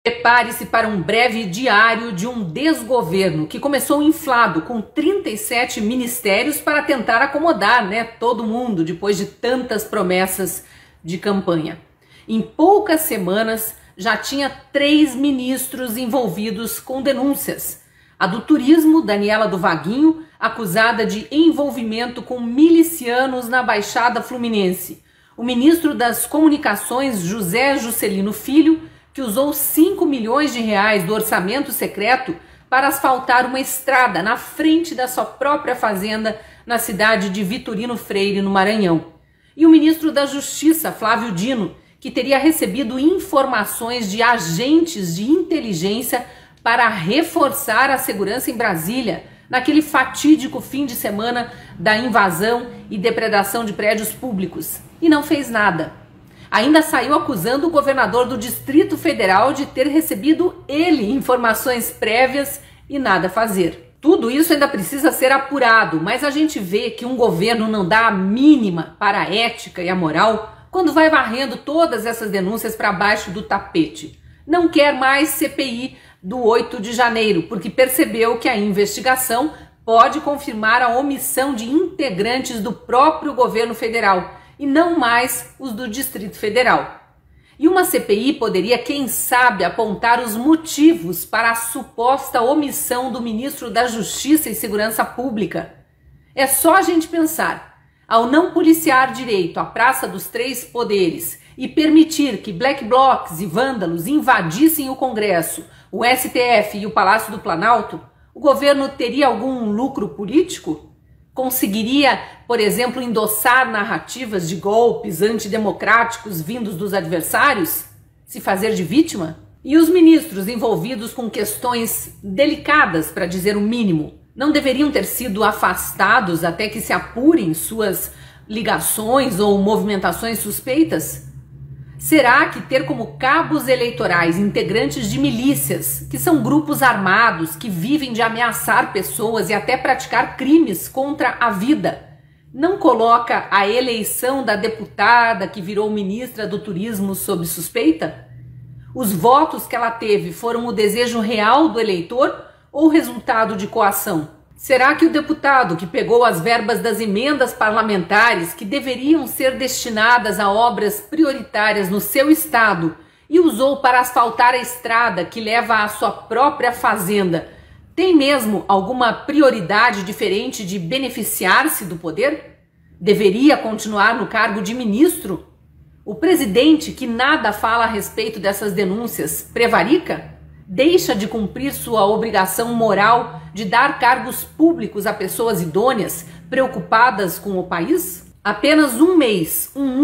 Prepare-se para um breve diário de um desgoverno que começou inflado com 37 ministérios para tentar acomodar, todo mundo depois de tantas promessas de campanha. Em poucas semanas já tinha 3 ministros envolvidos com denúncias. A do Turismo, Daniela do Vaguinho, acusada de envolvimento com milicianos na Baixada Fluminense. O ministro das Comunicações, José Juscelino Filho, que usou 5 milhões de reais do orçamento secreto para asfaltar uma estrada na frente da sua própria fazenda na cidade de Vitorino Freire, no Maranhão. E o ministro da Justiça, Flávio Dino, que teria recebido informações de agentes de inteligência para reforçar a segurança em Brasília, naquele fatídico fim de semana da invasão e depredação de prédios públicos. E não fez nada. Ainda saiu acusando o governador do Distrito Federal de ter recebido ele informações prévias e nada fazer. Tudo isso ainda precisa ser apurado, mas a gente vê que um governo não dá a mínima para a ética e a moral quando vai varrendo todas essas denúncias para baixo do tapete. Não quer mais CPI do 8 de janeiro, porque percebeu que a investigação pode confirmar a omissão de integrantes do próprio governo federal e não mais os do Distrito Federal. E uma CPI poderia, quem sabe, apontar os motivos para a suposta omissão do ministro da Justiça e Segurança Pública. É só a gente pensar, ao não policiar direito a Praça dos Três Poderes e permitir que black blocs e vândalos invadissem o Congresso, o STF e o Palácio do Planalto, o governo teria algum lucro político? Conseguiria, por exemplo, endossar narrativas de golpes antidemocráticos vindos dos adversários? Se fazer de vítima? E os ministros envolvidos com questões delicadas, para dizer o mínimo, não deveriam ter sido afastados até que se apurem suas ligações ou movimentações suspeitas? Será que ter como cabos eleitorais integrantes de milícias, que são grupos armados que vivem de ameaçar pessoas e até praticar crimes contra a vida, não coloca a eleição da deputada que virou ministra do Turismo sob suspeita? Os votos que ela teve foram o desejo real do eleitor ou resultado de coação? Será que o deputado que pegou as verbas das emendas parlamentares que deveriam ser destinadas a obras prioritárias no seu estado e usou para asfaltar a estrada que leva à sua própria fazenda, tem mesmo alguma prioridade diferente de beneficiar-se do poder? Deveria continuar no cargo de ministro? O presidente, que nada fala a respeito dessas denúncias, prevarica? Deixa de cumprir sua obrigação moral de dar cargos públicos a pessoas idôneas, preocupadas com o país? Apenas um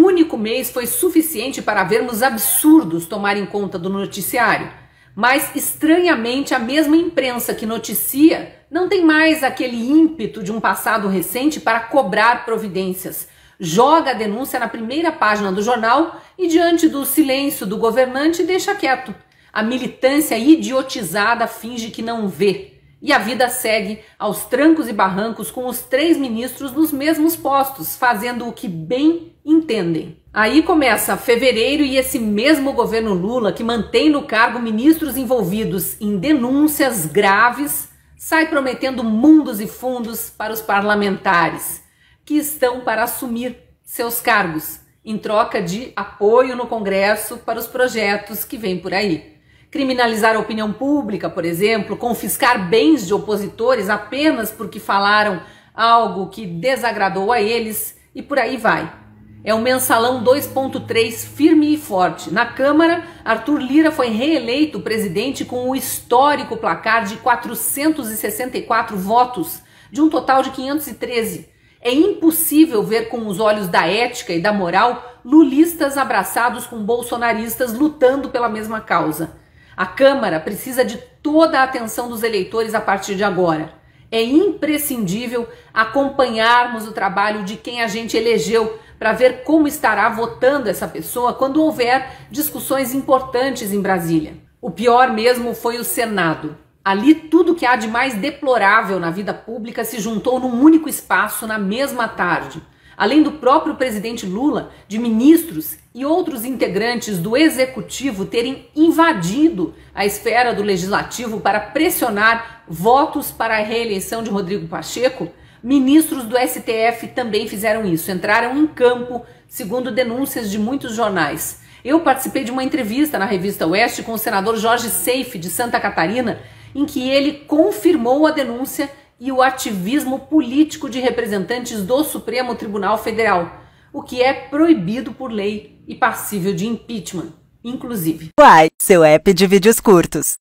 único mês foi suficiente para vermos absurdos tomarem conta do noticiário. Mas, estranhamente, a mesma imprensa que noticia não tem mais aquele ímpeto de um passado recente para cobrar providências. Joga a denúncia na primeira página do jornal e, diante do silêncio do governante, deixa quieto. A militância idiotizada finge que não vê. E a vida segue aos trancos e barrancos com os 3 ministros nos mesmos postos, fazendo o que bem entendem. Aí começa fevereiro e esse mesmo governo Lula, que mantém no cargo ministros envolvidos em denúncias graves, sai prometendo mundos e fundos para os parlamentares, que estão para assumir seus cargos, em troca de apoio no Congresso para os projetos que vêm por aí. Criminalizar a opinião pública, por exemplo, confiscar bens de opositores apenas porque falaram algo que desagradou a eles e por aí vai. É o mensalão 2.3 firme e forte. Na Câmara, Arthur Lira foi reeleito presidente com o histórico placar de 464 votos, de um total de 513. É impossível ver com os olhos da ética e da moral lulistas abraçados com bolsonaristas lutando pela mesma causa. A Câmara precisa de toda a atenção dos eleitores a partir de agora. É imprescindível acompanharmos o trabalho de quem a gente elegeu para ver como estará votando essa pessoa quando houver discussões importantes em Brasília. O pior mesmo foi o Senado. Ali tudo que há de mais deplorável na vida pública se juntou num único espaço na mesma tarde. além do próprio presidente Lula, de ministros e outros integrantes do executivo terem invadido a esfera do legislativo para pressionar votos para a reeleição de Rodrigo Pacheco, ministros do STF também fizeram isso, entraram em campo, segundo denúncias de muitos jornais. Eu participei de uma entrevista na revista Oeste com o senador Jorge Seife, de Santa Catarina, em que ele confirmou a denúncia e o ativismo político de representantes do Supremo Tribunal Federal, o que é proibido por lei e passível de impeachment, inclusive. Uai, seu app de vídeos curtos.